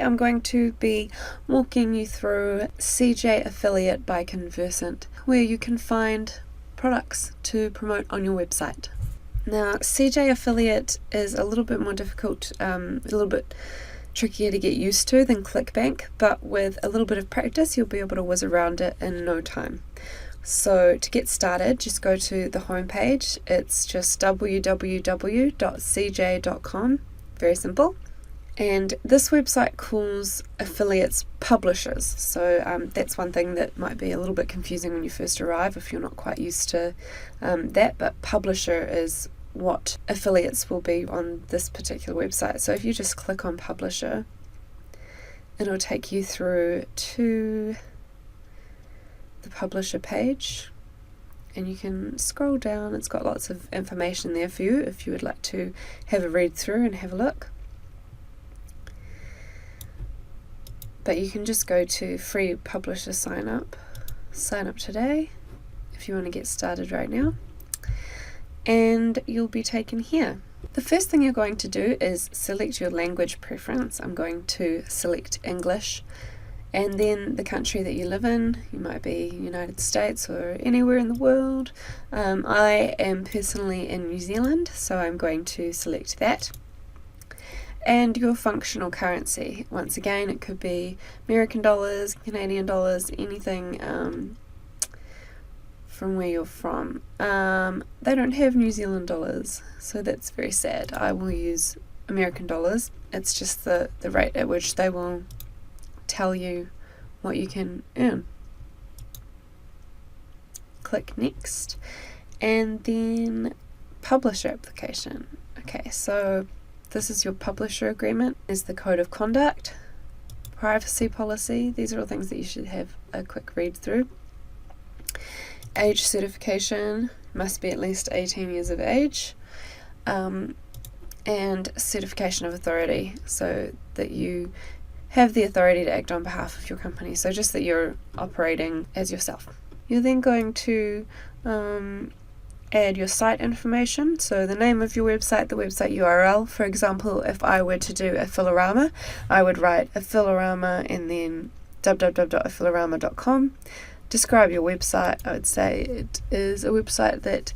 today I'm going to be walking you through CJ Affiliate by Conversant, where you can find products to promote on your website. Now, CJ Affiliate is a little bit more difficult, a little bit trickier to get used to than Clickbank, but with a little bit of practice you'll be able to whiz around it in no time. So to get started, just go to the home page. It's just www.cj.com, very simple. And this website calls affiliates publishers, so that's one thing that might be a little bit confusing when you first arrive if you're not quite used to that, but publisher is what affiliates will be on this particular website. So if you just click on publisher, it'll take you through to the publisher page, and you can scroll down. It's got lots of information there for you if you would like to have a read through and have a look. But you can just go to free publisher sign up today if you want to get started right now, and you'll be taken here. The first thing you're going to do is select your language preference. I'm going to select English, and then the country that you live in. You might be United States or anywhere in the world. I am personally in New Zealand, so I'm going to select that. And your functional currency. Once again, it could be American dollars, Canadian dollars, anything from where you're from. They don't have New Zealand dollars, so that's very sad. I will use American dollars. It's just the rate at which they will tell you what you can earn. Click next, and then publisher application. Okay, so this is your publisher agreement. There's the code of conduct, privacy policy. These are all things that you should have a quick read through. Age certification, must be at least 18 years of age, and certification of authority, so that you have the authority to act on behalf of your company, so just that you're operating as yourself. You're then going to add your site information, so the name of your website, the website URL. For example, if I were to do a Affilorama, I would write Affilorama and then www.affilorama.com. Describe your website. I would say it is a website that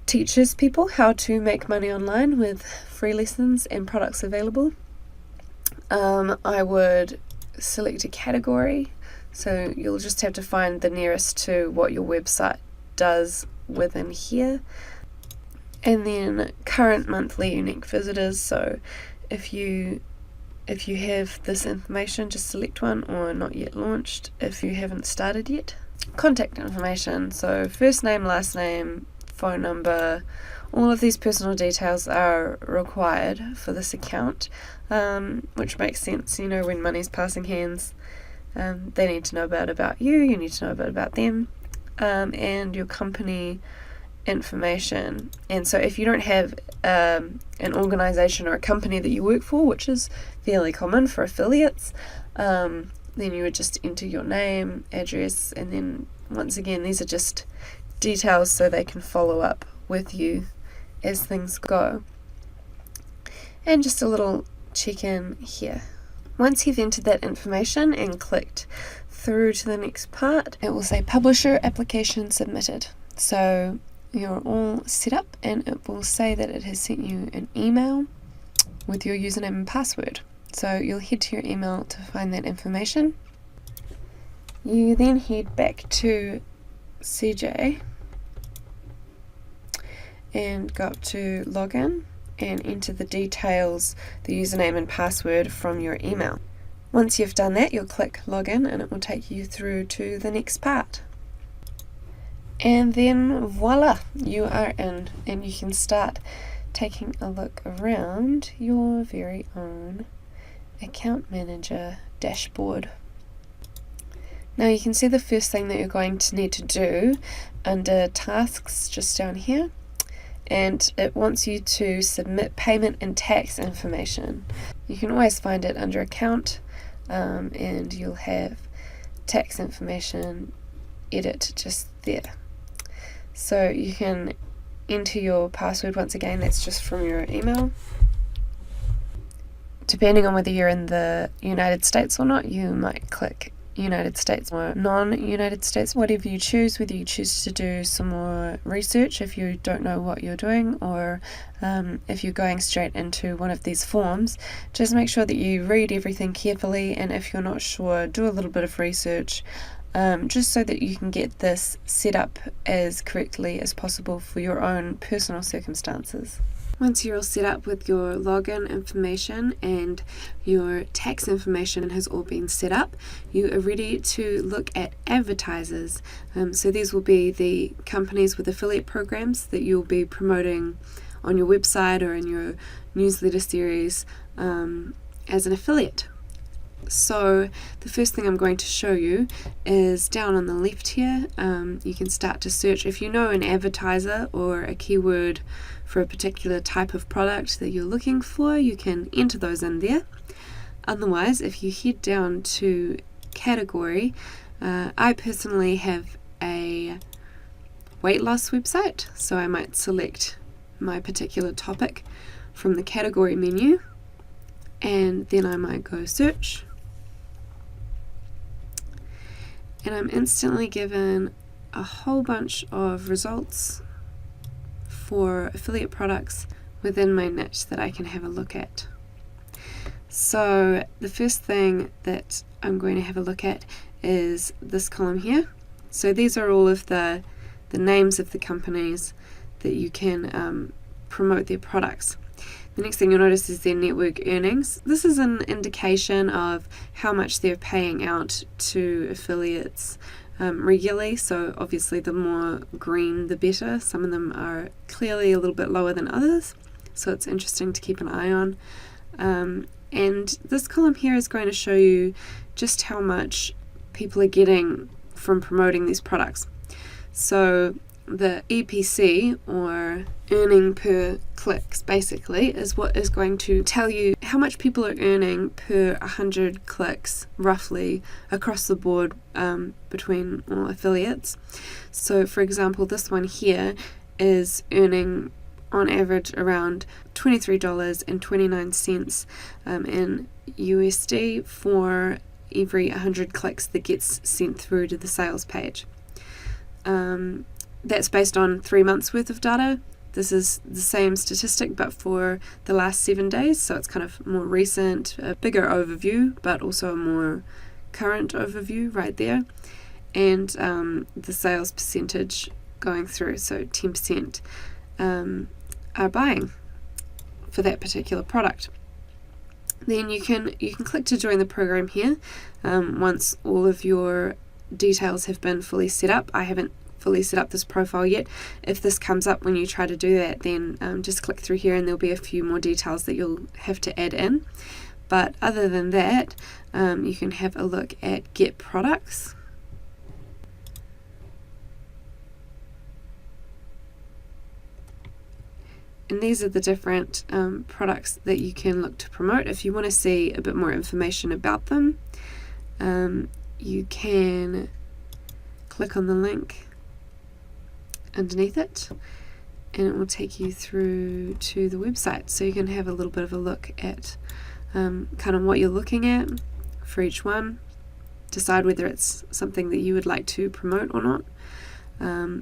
teaches people how to make money online with free lessons and products available. I would select a category, so you'll just have to find the nearest to what your website does within here. And then current monthly unique visitors, so if you have this information, just select one, or not yet launched if you haven't started yet. Contact information, so first name, last name, phone number. All of these personal details are required for this account, which makes sense. When money's passing hands, they need to know about you, you need to know about them, and your company information. And so if you don't have an organization or a company that you work for, which is fairly common for affiliates, then you would just enter your name, address, and then once again, these are just details so they can follow up with you as things go. And just a little check-in here. Once you've entered that information and clicked through to the next part, it will say publisher application submitted. So you're all set up, and it will say that it has sent you an email with your username and password. So you'll head to your email to find that information. You then head back to CJ and go up to login and enter the details, the username and password from your email. Once you've done that, you'll click login, and it will take you through to the next part. And then voila, you are in, and you can start taking a look around your very own account manager dashboard. Now you can see the first thing that you're going to need to do under tasks just down here, and it wants you to submit payment and tax information. You can always find it under account, and you'll have tax information edit just there. So you can enter your password once again, that's just from your email. Depending on whether you're in the United States or not, you might click United States or non-United States, whatever you choose, whether you choose to do some more research if you don't know what you're doing, or if you're going straight into one of these forms. Just make sure that you read everything carefully, and if you're not sure, do a little bit of research, just so that you can get this set up as correctly as possible for your own personal circumstances. Once you're all set up with your login information and your tax information has all been set up, you are ready to look at advertisers. So these will be the companies with affiliate programs that you'll be promoting on your website or in your newsletter series as an affiliate. So the first thing I'm going to show you is down on the left here. You can start to search. If you know an advertiser or a keyword for a particular type of product that you're looking for, you can enter those in there. Otherwise, if you head down to category, I personally have a weight loss website, so I might select my particular topic from the category menu, and then I might go search, and I'm instantly given a whole bunch of results for affiliate products within my niche that I can have a look at. So the first thing that I'm going to have a look at is this column here. So these are all of the names of the companies that you can promote their products. The next thing you'll notice is their network earnings. This is an indication of how much they're paying out to affiliates regularly, so obviously the more green the better. Some of them are clearly a little bit lower than others, so it's interesting to keep an eye on. And this column here is going to show you just how much people are getting from promoting these products. So the EPC, or earning per clicks, basically is what is going to tell you how much people are earning per 100 clicks roughly across the board between all affiliates. So for example, this one here is earning on average around $23.29 in USD for every 100 clicks that gets sent through to the sales page. That's based on 3 months worth of data. This is the same statistic but for the last 7 days, so it's kind of more recent, a bigger overview, but also a more current overview right there. And the sales percentage going through, so 10% are buying for that particular product. Then you can click to join the program here once all of your details have been fully set up. I haven't fully set up this profile yet. If this comes up when you try to do that, then just click through here and there'll be a few more details that you'll have to add in. But other than that, you can have a look at Get Products. And these are the different products that you can look to promote. If you want to see a bit more information about them, you can click on the link underneath it and it will take you through to the website, so you can have a little bit of a look at kind of what you're looking at for each one, decide whether it's something that you would like to promote or not.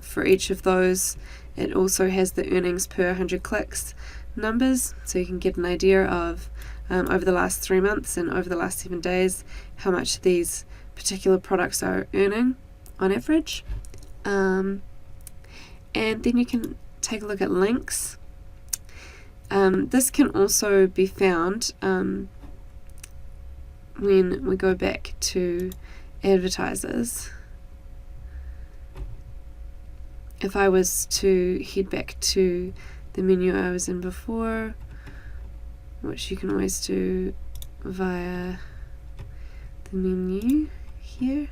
For each of those, it also has the earnings per 100 clicks numbers, so you can get an idea of over the last 3 months and over the last 7 days how much these particular products are earning on average. And then you can take a look at links. This can also be found when we go back to advertisers. If I was to head back to the menu I was in before, which you can always do via the menu here,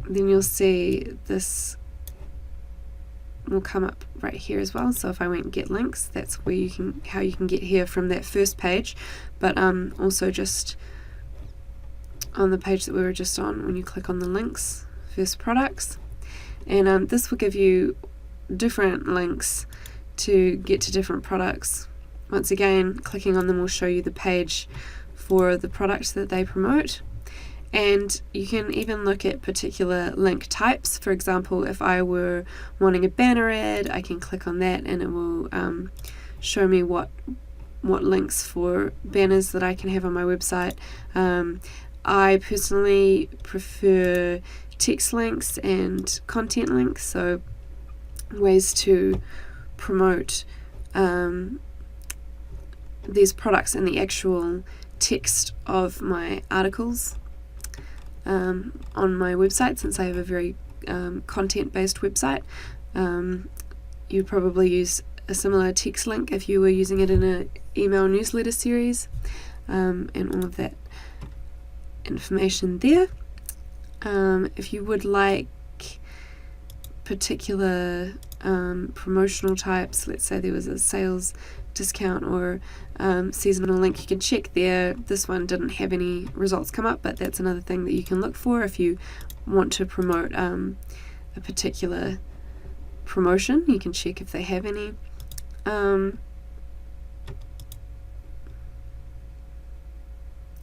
then you'll see this will come up right here as well. So if I went Get Links, that's where how you can get here from that first page, but also just on the page that we were just on, when you click on the links, first products, and this will give you different links to get to different products. Once again, clicking on them will show you the page for the products that they promote. And you can even look at particular link types. For example, if I were wanting a banner ad, I can click on that and it will show me what links for banners that I can have on my website. I personally prefer text links and content links, so ways to promote these products in the actual text of my articles on my website. Since I have a very content-based website, you'd probably use a similar text link if you were using it in an email newsletter series, and all of that information there. If you would like particular promotional types, let's say there was a sales discount or seasonal link, you can check there. This one didn't have any results come up, but that's another thing that you can look for if you want to promote a particular promotion. You can check if they have any.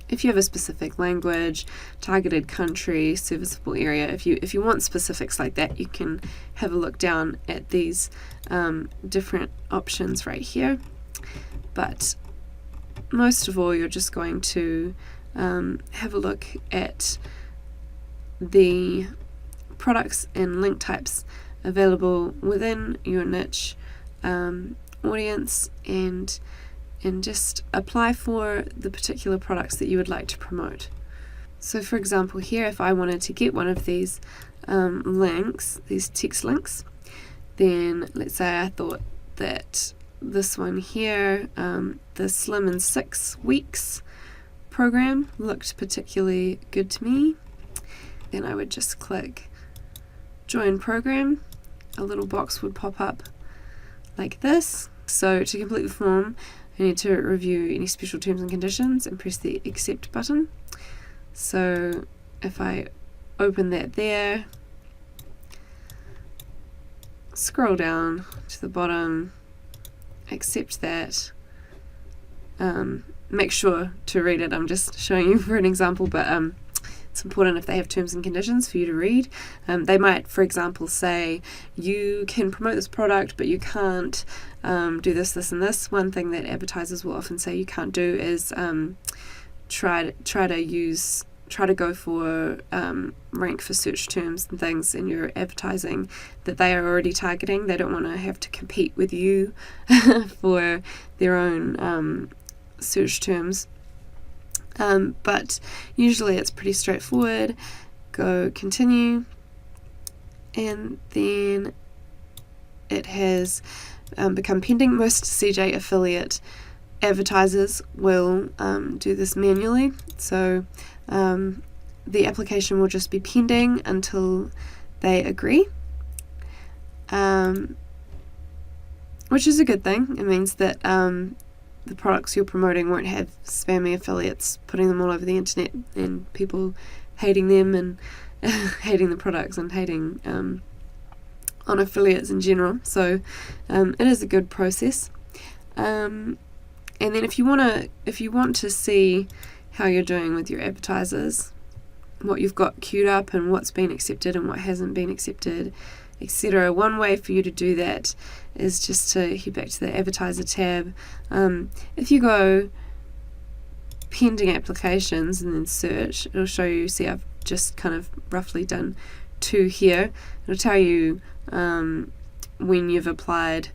If you have a specific language, targeted country, serviceable area, if you want specifics like that, you can have a look down at these different options right here. But most of all, you're just going to have a look at the products and link types available within your niche audience, and just apply for the particular products that you would like to promote. So for example here, if I wanted to get one of these links, these text links, then let's say I thought that this one here, the Slim in 6 Weeks program, looked particularly good to me. Then I would just click Join Program. A little box would pop up like this. So to complete the form, I need to review any special terms and conditions and press the Accept button. So if I open that there, scroll down to the bottom, accept that, make sure to read it. I'm just showing you for an example, but it's important if they have terms and conditions for you to read. They might, for example, say you can promote this product, but you can't do this, this, and this. One thing that advertisers will often say you can't do is try to go for rank for search terms and things in your advertising that they are already targeting. They don't want to have to compete with you for their own search terms. But usually it's pretty straightforward. Go continue, and then it has become pending. Most CJ affiliate advertisers will do this manually, so the application will just be pending until they agree, which is a good thing. It means that the products you're promoting won't have spammy affiliates putting them all over the internet and people hating them and hating the products and hating on affiliates in general. So it is a good process. And then if you want to see how you're doing with your advertisers, what you've got queued up and what's been accepted and what hasn't been accepted, etc. One way for you to do that is just to head back to the advertiser tab. If you go pending applications and then search, it'll show you, see I've just kind of roughly done 2 here. It'll tell you when you've applied,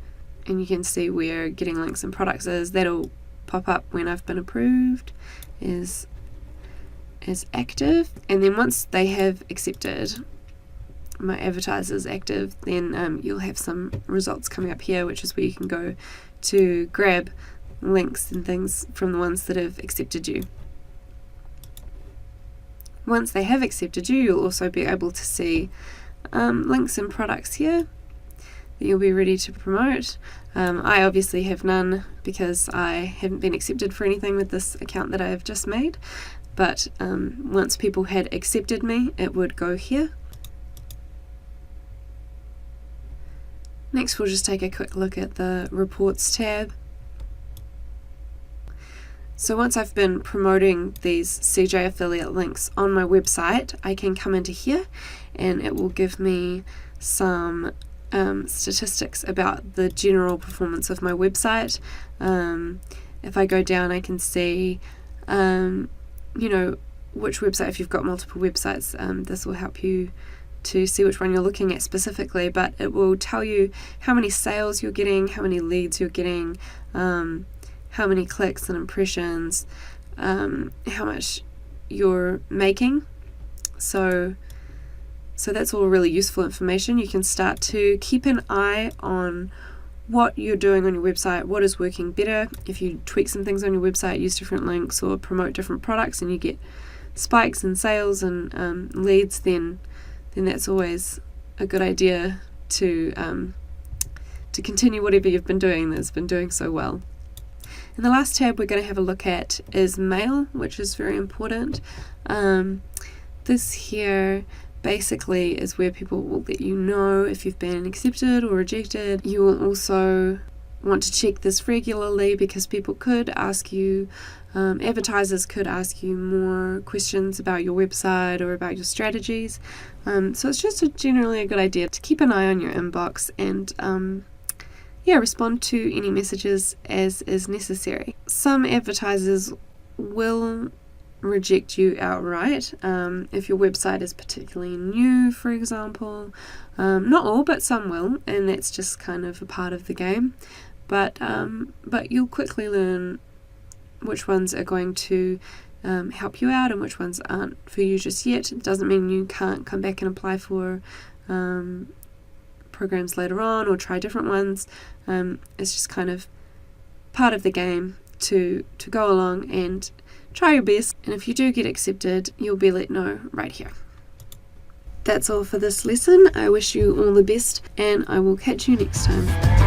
and you can see where getting links and products is. That'll pop up when I've been approved is active, and then once they have accepted, my advertiser's active, then you'll have some results coming up here, which is where you can go to grab links and things from the ones that have accepted you. Once they have accepted you, you'll also be able to see links and products here that you'll be ready to promote. I obviously have none because I haven't been accepted for anything with this account that I have just made, but once people had accepted me, it would go here. Next we'll just take a quick look at the reports tab. So once I've been promoting these CJ affiliate links on my website, I can come into here and it will give me some statistics about the general performance of my website. If I go down, I can see which website, if you've got multiple websites, this will help you to see which one you're looking at specifically, but it will tell you how many sales you're getting, how many leads you're getting, how many clicks and impressions, how much you're making. So that's all really useful information. You can start to keep an eye on what you're doing on your website, what is working better. If you tweak some things on your website, use different links or promote different products and you get spikes in sales and leads, then that's always a good idea to continue whatever you've been doing that's been doing so well. And the last tab we're going to have a look at is mail, which is very important. This here basically is where people will let you know if you've been accepted or rejected. You will also want to check this regularly because people could ask you, advertisers could ask you more questions about your website or about your strategies. So it's just generally a good idea to keep an eye on your inbox and respond to any messages as is necessary. Some advertisers will reject you outright if your website is particularly new, for example. Not all, but some will, and that's just kind of a part of the game. But you'll quickly learn which ones are going to help you out and which ones aren't for you just yet. It doesn't mean you can't come back and apply for programs later on or try different ones. It's just kind of part of the game to go along and try your best, and if you do get accepted, you'll be let know right here. That's all for this lesson. I wish you all the best, and I will catch you next time.